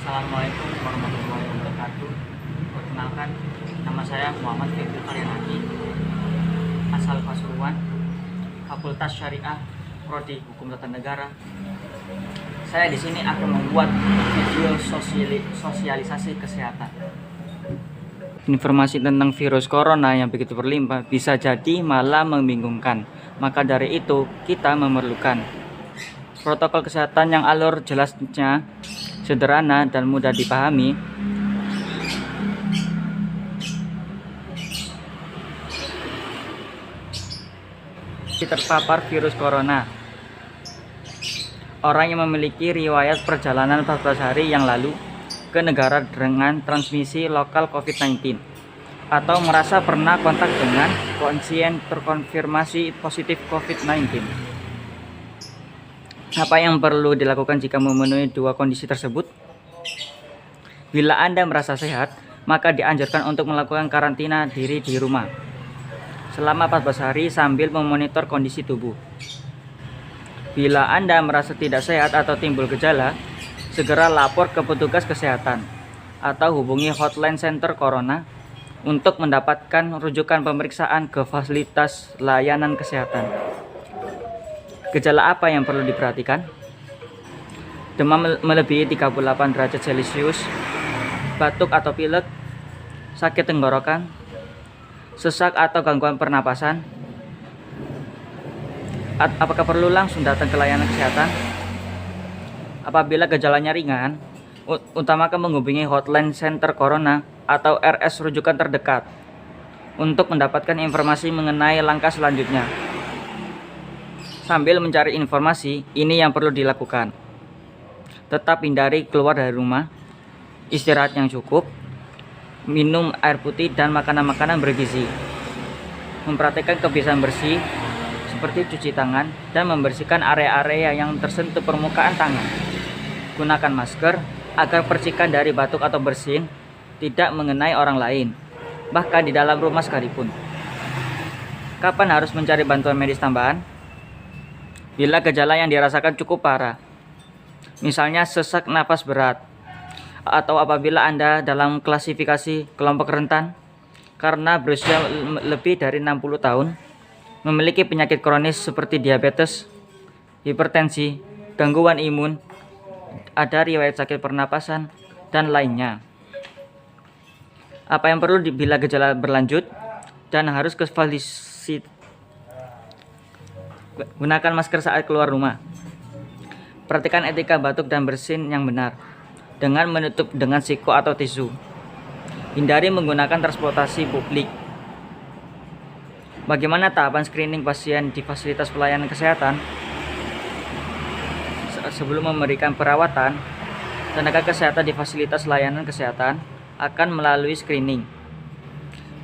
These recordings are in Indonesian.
Assalamualaikum warahmatullahi wabarakatuh. Perkenalkan, nama saya Muhammad Febri Karyanadi, asal Pasuruan, Fakultas Syariah, Prodi Hukum Tata Negara. Saya di sini akan membuat video sosialisasi kesehatan. Informasi tentang virus corona yang begitu berlimpah bisa jadi malah membingungkan. Maka dari itu, kita memerlukan protokol kesehatan yang alur jelasnya sederhana dan mudah dipahami. Terpapar virus corona. Orang yang memiliki riwayat perjalanan 14 hari yang lalu ke negara dengan transmisi lokal COVID-19 atau merasa pernah kontak dengan pasien terkonfirmasi positif COVID-19. Apa yang perlu dilakukan jika memenuhi dua kondisi tersebut? Bila Anda merasa sehat, maka dianjurkan untuk melakukan karantina diri di rumah selama 14 hari sambil memonitor kondisi tubuh. Bila Anda merasa tidak sehat atau timbul gejala, segera lapor ke petugas kesehatan atau hubungi hotline center corona untuk mendapatkan rujukan pemeriksaan ke fasilitas layanan kesehatan. Gejala apa yang perlu diperhatikan? Demam melebihi 38 derajat Celcius, batuk atau pilek, sakit tenggorokan, sesak atau gangguan pernapasan. Apakah perlu langsung datang ke layanan kesehatan? Apabila gejalanya ringan, utamakan menghubungi hotline center corona atau RS rujukan terdekat untuk mendapatkan informasi mengenai langkah selanjutnya. Sambil mencari informasi, ini yang perlu dilakukan. Tetap hindari keluar dari rumah, istirahat yang cukup, minum air putih dan makanan-makanan bergizi. Memperhatikan kebersihan bersih seperti cuci tangan dan membersihkan area-area yang tersentuh permukaan tangan. Gunakan masker agar percikan dari batuk atau bersin tidak mengenai orang lain, bahkan di dalam rumah sekalipun. Kapan harus mencari bantuan medis tambahan? Bila gejala yang dirasakan cukup parah, misalnya sesak napas berat, atau apabila Anda dalam klasifikasi kelompok rentan karena berusia lebih dari 60 tahun, memiliki penyakit kronis seperti diabetes, hipertensi, gangguan imun, ada riwayat sakit pernapasan, dan lainnya. Apa yang perlu bila gejala berlanjut dan harus ke fasilitas? Gunakan masker saat keluar rumah. Perhatikan etika batuk dan bersin yang benar dengan menutup dengan siku atau tisu. Hindari menggunakan transportasi publik. Bagaimana tahapan screening pasien di fasilitas pelayanan kesehatan? Sebelum memberikan perawatan, tenaga kesehatan di fasilitas layanan kesehatan akan melalui screening.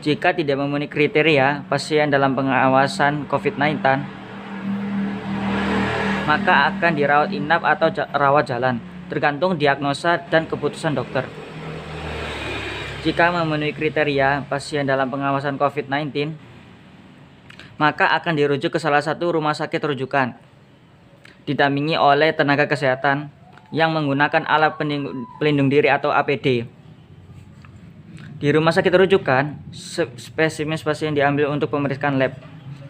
Jika tidak memenuhi kriteria pasien dalam pengawasan COVID-19, maka akan dirawat inap atau rawat jalan, tergantung diagnosa dan keputusan dokter. Jika memenuhi kriteria pasien dalam pengawasan COVID-19, maka akan dirujuk ke salah satu rumah sakit rujukan, didampingi oleh tenaga kesehatan yang menggunakan alat pelindung diri atau APD. Di rumah sakit rujukan, spesimen pasien diambil untuk pemeriksaan lab,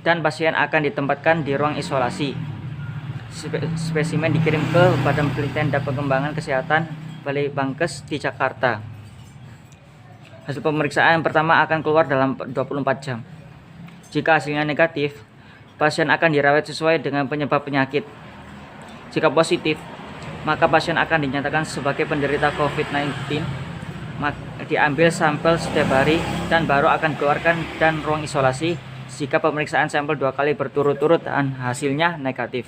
dan pasien akan ditempatkan di ruang isolasi. Spesimen dikirim ke Badan Penelitian dan Pengembangan Kesehatan Balitbangkes di Jakarta. Hasil pemeriksaan pertama akan keluar dalam 24 jam. Jika hasilnya negatif, pasien akan dirawat sesuai dengan penyebab penyakit. Jika positif, maka pasien akan dinyatakan sebagai penderita COVID-19. Diambil sampel setiap hari dan baru akan dikeluarkan dan ruang isolasi jika pemeriksaan sampel 2 kali berturut-turut dan hasilnya negatif.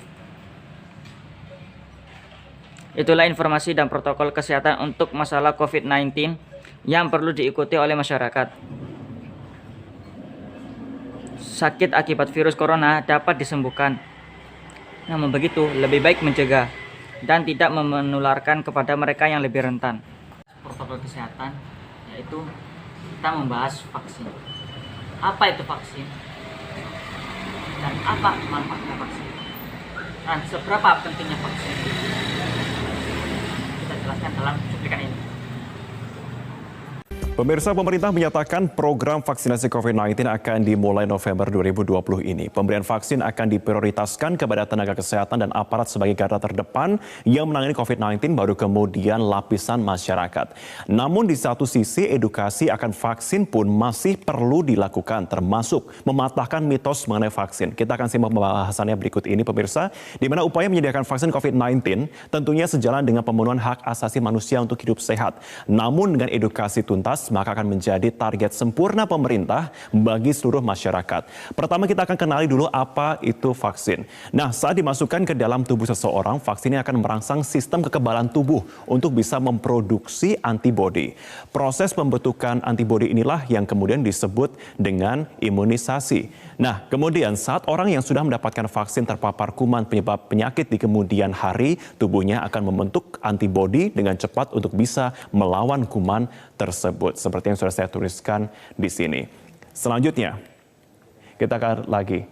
Itulah informasi dan protokol kesehatan untuk masalah COVID-19 yang perlu diikuti oleh masyarakat. Sakit akibat virus corona dapat disembuhkan. Namun begitu, lebih baik mencegah dan tidak menularkan kepada mereka yang lebih rentan. Protokol kesehatan yaitu kita membahas vaksin. Apa itu vaksin? Dan apa manfaatnya vaksin? Dan seberapa pentingnya vaksin? Kita jelaskan dalam cuplikan ini. Pemirsa, pemerintah menyatakan program vaksinasi COVID-19 akan dimulai November 2020 ini. Pemberian vaksin akan diprioritaskan kepada tenaga kesehatan dan aparat sebagai garda terdepan yang menangani COVID-19, baru kemudian lapisan masyarakat. Namun di satu sisi, edukasi akan vaksin pun masih perlu dilakukan, termasuk mematahkan mitos mengenai vaksin. Kita akan simak pembahasannya berikut ini, pemirsa, di mana upaya menyediakan vaksin COVID-19 tentunya sejalan dengan pemenuhan hak asasi manusia untuk hidup sehat. Namun dengan edukasi tuntas, maka akan menjadi target sempurna pemerintah bagi seluruh masyarakat. Pertama, kita akan kenali dulu apa itu vaksin. Nah, saat dimasukkan ke dalam tubuh seseorang, vaksin ini akan merangsang sistem kekebalan tubuh untuk bisa memproduksi antibodi. Proses pembentukan antibodi inilah yang kemudian disebut dengan imunisasi. Nah, kemudian saat orang yang sudah mendapatkan vaksin terpapar kuman penyebab penyakit di kemudian hari, tubuhnya akan membentuk antibodi dengan cepat untuk bisa melawan kuman tersebut. Seperti yang sudah saya tuliskan di sini. Selanjutnya, kita akan lagi.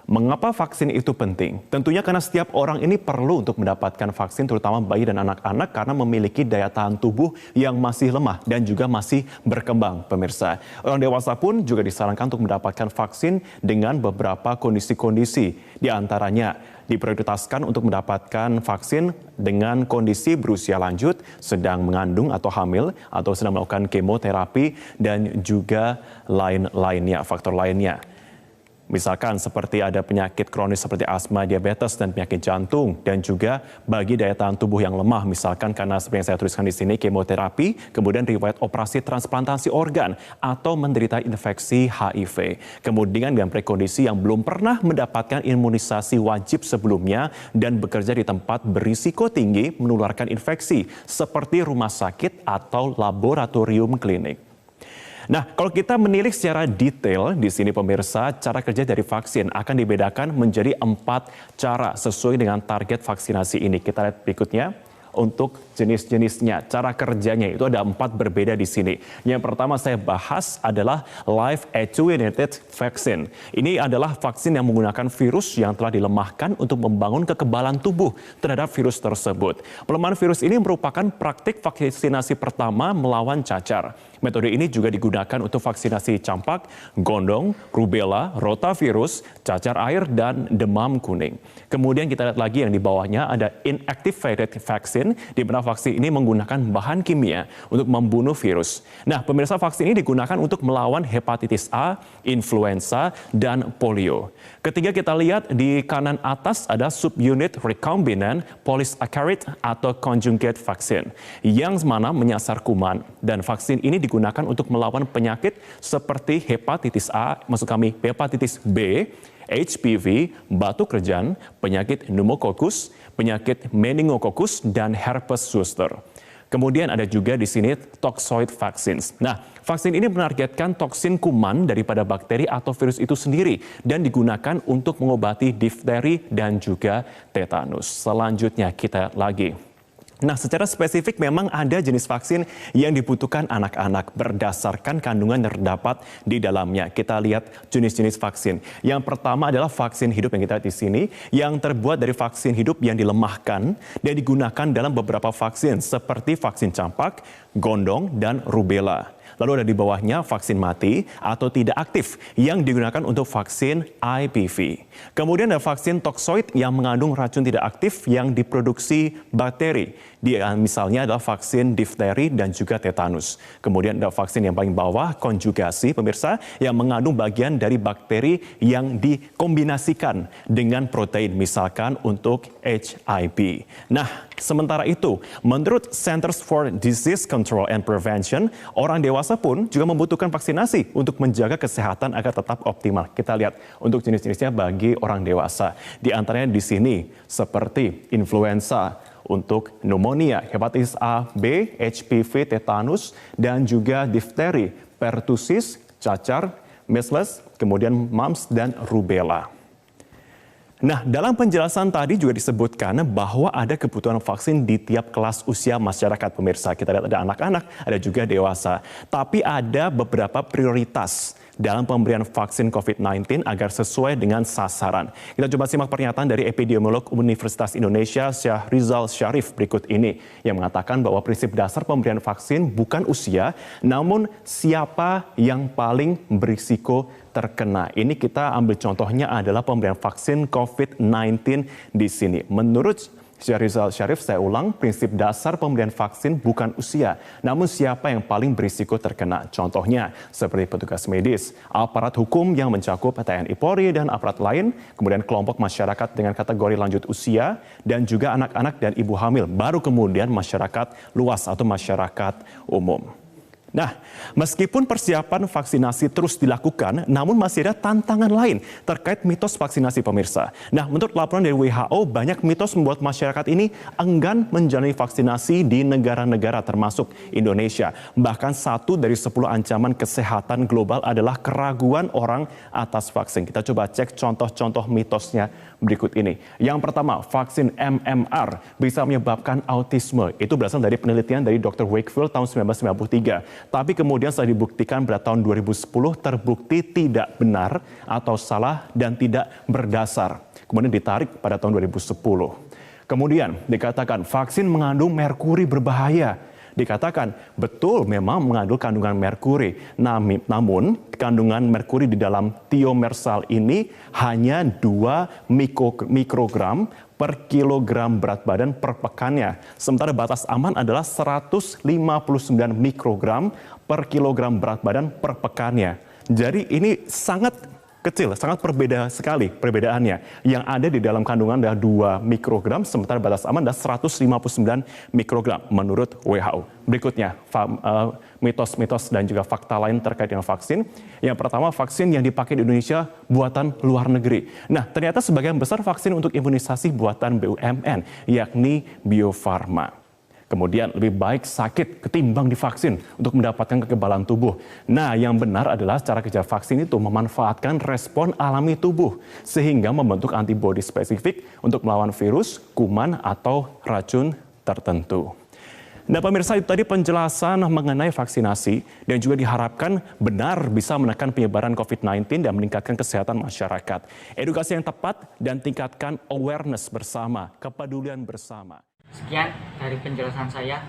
Mengapa vaksin itu penting? Tentunya karena setiap orang ini perlu untuk mendapatkan vaksin, terutama bayi dan anak-anak, karena memiliki daya tahan tubuh yang masih lemah dan juga masih berkembang, pemirsa. Orang dewasa pun juga disarankan untuk mendapatkan vaksin dengan beberapa kondisi-kondisi. Di antaranya, diprioritaskan untuk mendapatkan vaksin dengan kondisi berusia lanjut, sedang mengandung atau hamil, atau sedang melakukan kemoterapi, dan juga lain-lainnya, faktor lainnya. Misalkan seperti ada penyakit kronis seperti asma, diabetes, dan penyakit jantung. Dan juga bagi daya tahan tubuh yang lemah, misalkan karena seperti yang saya tuliskan di sini, kemoterapi, kemudian riwayat operasi transplantasi organ, atau menderita infeksi HIV. Kemudian dengan prekondisi yang belum pernah mendapatkan imunisasi wajib sebelumnya dan bekerja di tempat berisiko tinggi menularkan infeksi, seperti rumah sakit atau laboratorium klinik. Nah, kalau kita menilik secara detail di sini, pemirsa, cara kerja dari vaksin akan dibedakan menjadi 4 cara sesuai dengan target vaksinasi ini. Kita lihat berikutnya. Untuk jenis-jenisnya, cara kerjanya itu ada 4 berbeda di sini. Yang pertama saya bahas adalah live attenuated vaccine. Ini adalah vaksin yang menggunakan virus yang telah dilemahkan untuk membangun kekebalan tubuh terhadap virus tersebut. Pelemahan virus ini merupakan praktik vaksinasi pertama melawan cacar. Metode ini juga digunakan untuk vaksinasi campak, gondong, rubella, rotavirus, cacar air, dan demam kuning. Kemudian kita lihat lagi yang di bawahnya ada inactivated vaccine, di mana vaksin ini menggunakan bahan kimia untuk membunuh virus. Nah, pemirsa, vaksin ini digunakan untuk melawan hepatitis A, influenza, dan polio. Ketiga, kita lihat di kanan atas ada subunit recombinant polysaccharide atau conjugate vaccine, yang mana menyasar kuman. Dan vaksin ini digunakan untuk melawan penyakit seperti hepatitis A, maksud kami hepatitis B, HPV, batuk rejan, penyakit pneumococcus, penyakit meningococcus, dan herpes zoster. Kemudian ada juga di sini toxoid vaccines. Nah, vaksin ini menargetkan toksin kuman daripada bakteri atau virus itu sendiri dan digunakan untuk mengobati difteri dan juga tetanus. Selanjutnya kita lagi. Nah, secara spesifik memang ada jenis vaksin yang dibutuhkan anak-anak berdasarkan kandungan yang terdapat di dalamnya. Kita lihat jenis-jenis vaksin. Yang pertama adalah vaksin hidup yang kita lihat di sini, yang terbuat dari vaksin hidup yang dilemahkan dan digunakan dalam beberapa vaksin seperti vaksin campak, gondong, dan rubella. Lalu ada di bawahnya vaksin mati atau tidak aktif yang digunakan untuk vaksin IPV. Kemudian ada vaksin toxoid yang mengandung racun tidak aktif yang diproduksi bakteri. Dia misalnya adalah vaksin difteri dan juga tetanus. Kemudian ada vaksin yang paling bawah, konjugasi, pemirsa, yang mengandung bagian dari bakteri yang dikombinasikan dengan protein, misalkan untuk HIV. Nah, sementara itu, menurut Centers for Disease Control and Prevention, orang dewasa pun juga membutuhkan vaksinasi untuk menjaga kesehatan agar tetap optimal. Kita lihat untuk jenis-jenisnya bagi orang dewasa. Di antaranya di sini seperti influenza, untuk pneumonia, hepatitis A, B, HPV, tetanus, dan juga difteri, pertusis, cacar, measles, kemudian mumps, dan rubella. Nah, dalam penjelasan tadi juga disebutkan bahwa ada kebutuhan vaksin di tiap kelas usia masyarakat, pemirsa. Kita lihat ada anak-anak, ada juga dewasa. Tapi ada beberapa prioritas dalam pemberian vaksin COVID-19 agar sesuai dengan sasaran. Kita coba simak pernyataan dari epidemiolog Universitas Indonesia Syahrizal Syarif berikut ini yang mengatakan bahwa prinsip dasar pemberian vaksin bukan usia, namun siapa yang paling berisiko terkena. Ini kita ambil contohnya adalah pemberian vaksin COVID-19 di sini. Menurut Syahrizal Syarif, saya ulang, prinsip dasar pemberian vaksin bukan usia, namun siapa yang paling berisiko terkena. Contohnya seperti petugas medis, aparat hukum yang mencakup TNI Polri dan aparat lain, kemudian kelompok masyarakat dengan kategori lanjut usia, dan juga anak-anak dan ibu hamil, baru kemudian masyarakat luas atau masyarakat umum. Nah, meskipun persiapan vaksinasi terus dilakukan, namun masih ada tantangan lain terkait mitos vaksinasi pemirsa. Nah, menurut laporan dari WHO, banyak mitos membuat masyarakat ini enggan menjalani vaksinasi di negara-negara termasuk Indonesia. Bahkan 1 dari 10 ancaman kesehatan global adalah keraguan orang atas vaksin. Kita coba cek contoh-contoh mitosnya berikut ini. Yang pertama, vaksin MMR bisa menyebabkan autisme. Itu berasal dari penelitian dari Dr. Wakefield tahun 1993. Tapi kemudian setelah dibuktikan pada tahun 2010 terbukti tidak benar atau salah dan tidak berdasar. Kemudian ditarik pada tahun 2010. Kemudian dikatakan vaksin mengandung merkuri berbahaya. Dikatakan betul memang mengandung kandungan merkuri. Namun kandungan merkuri di dalam thiomersal ini hanya 2 mikrogram per kilogram berat badan per pekannya. Sementara batas aman adalah 159 mikrogram per kilogram berat badan per pekannya. Jadi ini sangat kecil, sangat berbeda sekali perbedaannya. Yang ada di dalam kandungan adalah 2 mikrogram, sementara batas aman adalah 159 mikrogram menurut WHO. Berikutnya, mitos-mitos dan juga fakta lain terkait dengan vaksin. Yang pertama, vaksin yang dipakai di Indonesia buatan luar negeri. Nah, ternyata sebagian besar vaksin untuk imunisasi buatan BUMN, yakni Bio Farma. Kemudian lebih baik sakit ketimbang divaksin untuk mendapatkan kekebalan tubuh. Nah, yang benar adalah cara kerja vaksin itu memanfaatkan respon alami tubuh sehingga membentuk antibodi spesifik untuk melawan virus, kuman, atau racun tertentu. Nah, pemirsa, itu tadi penjelasan mengenai vaksinasi dan juga diharapkan benar bisa menekan penyebaran COVID-19 dan meningkatkan kesehatan masyarakat. Edukasi yang tepat dan tingkatkan awareness bersama, kepedulian bersama. Sekian dari penjelasan saya.